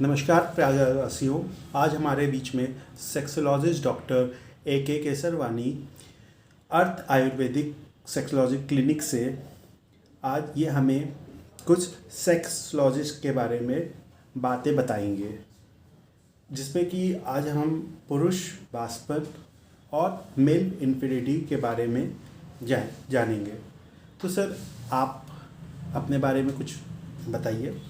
नमस्कार प्रयागवासियों। आज हमारे बीच में सेक्सोलॉजिस्ट डॉक्टर A.K. केसरवानी अर्थ आयुर्वेदिक सेक्सोलॉजी क्लिनिक से आज ये हमें कुछ सेक्सोलॉजिस्ट के बारे में बातें बताएंगे, जिसमें कि आज हम पुरुष वास्पन और मेल इन्फिनिटी के बारे में जानेंगे। तो सर, आप अपने बारे में कुछ बताइए।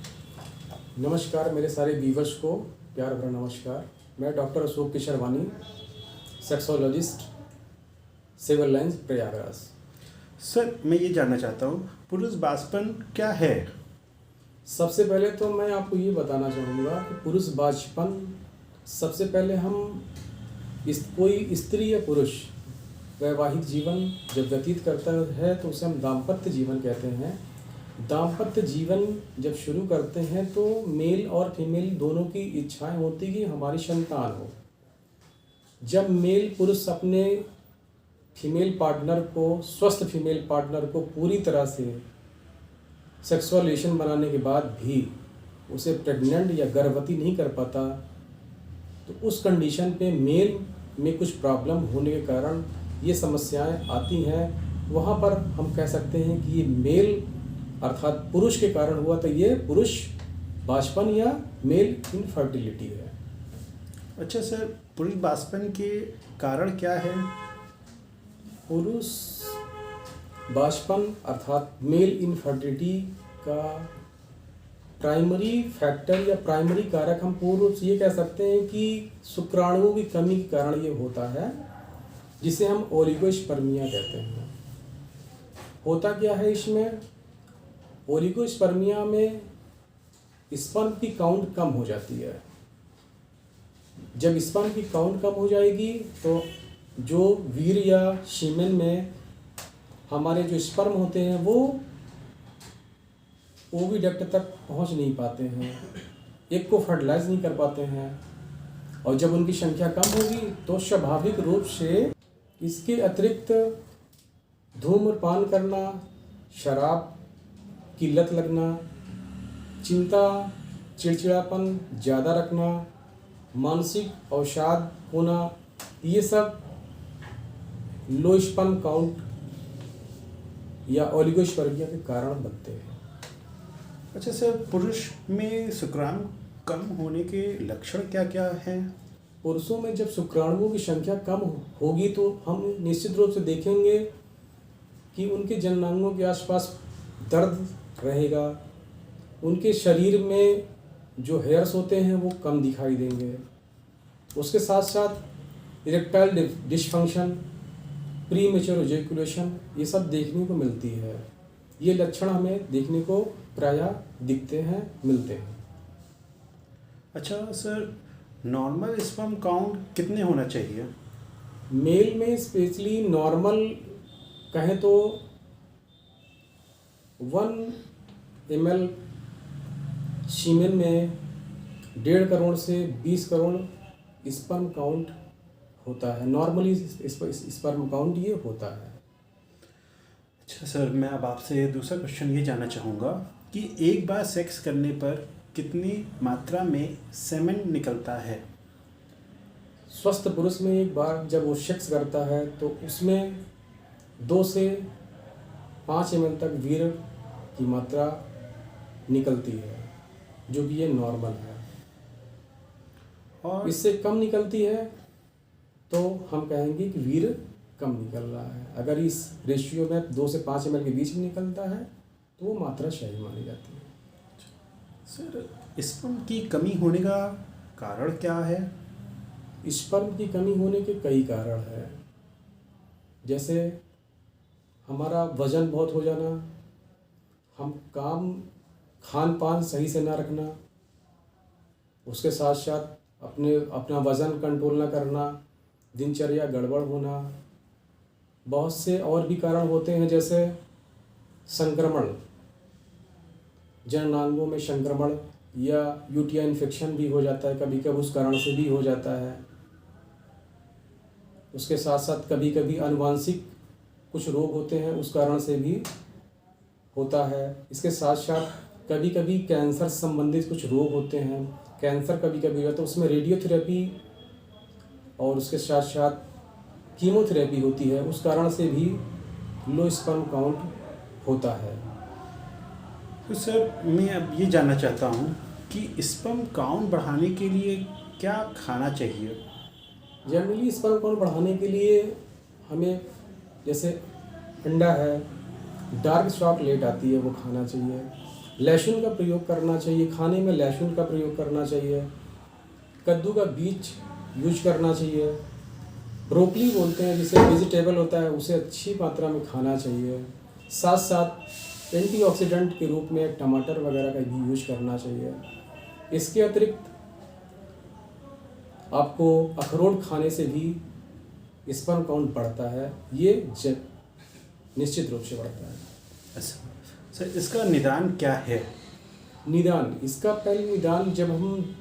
नमस्कार मेरे सारे व्यूवर्स को प्यार भरा नमस्कार। मैं doctor Ashok Kesarwani, sexologist, civil lines, Prayagraj. Sir, मैं ये जानना चाहता हूँ, पुरुष वास्पन क्या है? सबसे पहले तो मैं आपको ये बताना चाहूँगा कि पुरुष वास्पन, सबसे पहले हम कोई स्त्री या पुरुष वैवाहिक जीवन जब व्यतीत करता है तो उसे हम दाम्पत्य जीवन कहते हैं। दाम्पत्य जीवन जब शुरू करते हैं तो मेल और फीमेल दोनों की इच्छाएं होती कि हमारी संतान हो। जब मेल पुरुष अपने फीमेल पार्टनर को, स्वस्थ फीमेल पार्टनर को पूरी तरह से सेक्सुअल रिलेशन बनाने के बाद भी उसे प्रेग्नेंट या गर्भवती नहीं कर पाता, तो उस कंडीशन पे मेल में कुछ प्रॉब्लम होने के कारण ये समस्याएं आती हैं। वहाँ पर हम कह सकते हैं कि ये मेल अर्थात पुरुष के कारण हुआ, तो ये पुरुष वास्पन या मेल इनफर्टिलिटी है। अच्छा सर, पुरुष वास्पन के कारण क्या है? पुरुष वास्पन अर्थात मेल इनफर्टिलिटी का प्राइमरी फैक्टर या प्राइमरी कारक हम पुरुष ये कह सकते हैं कि शुक्राणुओं की कमी के कारण ये होता है, जिसे हम ओलिगोस्पर्मिया कहते हैं। होता क्या है इसमें? ओलिगोस्पर्मिया में स्पर्म की काउंट कम हो जाती है। जब स्पर्म की काउंट कम हो जाएगी तो जो वीर या सीमेन में हमारे जो स्पर्म होते हैं वो ओविडक्ट तक पहुंच नहीं पाते हैं, एक को फर्टिलाइज नहीं कर पाते हैं, और जब उनकी संख्या कम होगी तो स्वाभाविक रूप से इसके अतिरिक्त धूम्रपान करना, शराब की लत लगना, चिंता, चिड़चिड़ापन ज़्यादा रखना, मानसिक अवसाद होना, ये सब लो स्पर्म काउंट या ओलिगोस्पर्मिया के कारण बनते हैं। अच्छा सर, पुरुष में शुक्राणु कम होने के लक्षण क्या क्या हैं? पुरुषों में जब शुक्राणुओं की संख्या कम होगी तो हम निश्चित रूप से देखेंगे कि उनके जननांगों के आसपास दर्द रहेगा, उनके शरीर में जो हेयर्स होते हैं वो कम दिखाई देंगे, उसके साथ साथ erectile dysfunction, pre mature ejaculation, ये सब देखने को मिलती है। ये लक्षण हमें देखने को प्रायः दिखते हैं, मिलते हैं। अच्छा सर, नॉर्मल स्पर्म काउंट कितने होना चाहिए? मेल में स्पेशली नॉर्मल कहें तो 1 ml सीमेन में 1.5 करोड़ से 20 करोड़ स्पर्म काउंट होता है। नॉर्मली स्पर्म काउंट ये होता है। अच्छा सर, मैं अब आपसे दूसरा क्वेश्चन ये जानना चाहूँगा कि एक बार सेक्स करने पर कितनी मात्रा में सेमेन निकलता है? स्वस्थ पुरुष में एक बार जब वो सेक्स करता है तो उसमें 2 से 5 ml तक वीर्य की मात्रा निकलती है, जो कि ये नॉर्मल है। और इससे कम निकलती है तो हम कहेंगे कि वीर्य कम निकल रहा है। अगर इस रेशियो में 2 से 5 ml के बीच में निकलता है तो वो मात्रा सही मानी जाती है। सर, स्पर्म की कमी होने का कारण क्या है? स्पर्म की कमी होने के कई कारण हैं, जैसे हमारा वजन बहुत हो जाना, हम खान पान सही से ना रखना, उसके साथ साथ अपना वज़न कंट्रोल ना करना, दिनचर्या गड़बड़ होना, बहुत से और भी कारण होते हैं, जैसे संक्रमण, जननांगों में संक्रमण या यूटीआई इन्फेक्शन भी हो जाता है, कभी कभी उस कारण से भी हो जाता है। उसके साथ साथ कभी कभी आनुवांशिक कुछ रोग होते हैं, उस कारण से भी होता है। इसके साथ साथ कभी कभी कैंसर संबंधित कुछ रोग होते हैं कैंसर कभी कभी होता है, तो उसमें रेडियोथेरेपी और उसके साथ साथ कीमोथेरेपी होती है, उस कारण से भी लो स्पर्म काउंट होता है। तो सर मैं अब ये जानना चाहता हूँ कि स्पर्म काउंट बढ़ाने के लिए क्या खाना चाहिए? जनरली स्पर्म काउंट बढ़ाने के लिए हमें जैसे अंडा है, डार्क चॉकलेट आती है, वो खाना चाहिए। लहसुन का प्रयोग करना चाहिए, खाने में लहसुन का प्रयोग करना चाहिए। कद्दू का बीज यूज करना चाहिए। ब्रोकली बोलते हैं जिसे वेजिटेबल होता है, उसे अच्छी मात्रा में खाना चाहिए। साथ साथ एंटीऑक्सीडेंट के रूप में टमाटर वगैरह का भी यूज करना चाहिए। इसके अतिरिक्त आपको अखरोट खाने से भी स्पर्म काउंट बढ़ता है, ये निश्चित रूप से बढ़ता है। अच्छा सर, इसका निदान क्या है? निदान, इसका पहले निदान जब हम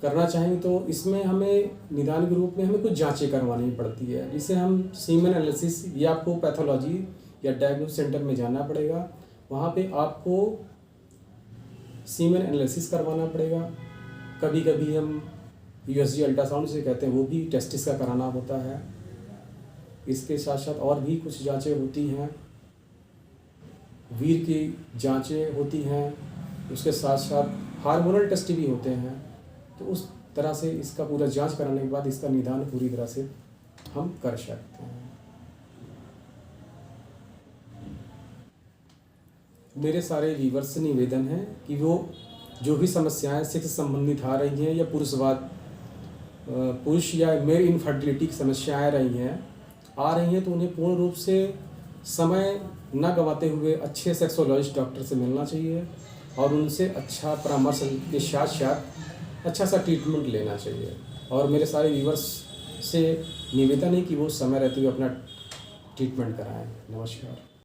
करना चाहेंगे तो इसमें हमें निदान के रूप में हमें कुछ जांचें करवानी पड़ती है, जिसे हम सीमेन एनालिसिस, या आपको पैथोलॉजी या डायग्नोसिस सेंटर में जाना पड़ेगा। वहाँ पे आपको सीमेन एनालिसिस करवाना पड़ेगा। कभी कभी हम यूएसजी अल्ट्रासाउंड से कहते हैं, वो भी टेस्टिस का कराना होता है। इसके साथ साथ और भी कुछ जांचें होती हैं, वीर की जांचें होती हैं, उसके साथ साथ हार्मोनल टेस्ट भी होते हैं। तो उस तरह से इसका पूरा जांच कराने के बाद इसका निदान पूरी तरह से हम कर सकते हैं। मेरे सारे व्यूअर्स से निवेदन है कि वो जो भी समस्याएं सेक्स संबंधित आ रही हैं, या पुरुष या मेल इनफर्टिलिटी की समस्याएं आ रही हैं, तो उन्हें पूर्ण रूप से समय न गंवाते हुए अच्छे सेक्सोलॉजिस्ट डॉक्टर से मिलना चाहिए और उनसे अच्छा परामर्श के साथ साथ अच्छा सा ट्रीटमेंट लेना चाहिए। और मेरे सारे व्यूअर्स से निवेदन है कि वो समय रहते हुए अपना ट्रीटमेंट कराएं। नमस्कार।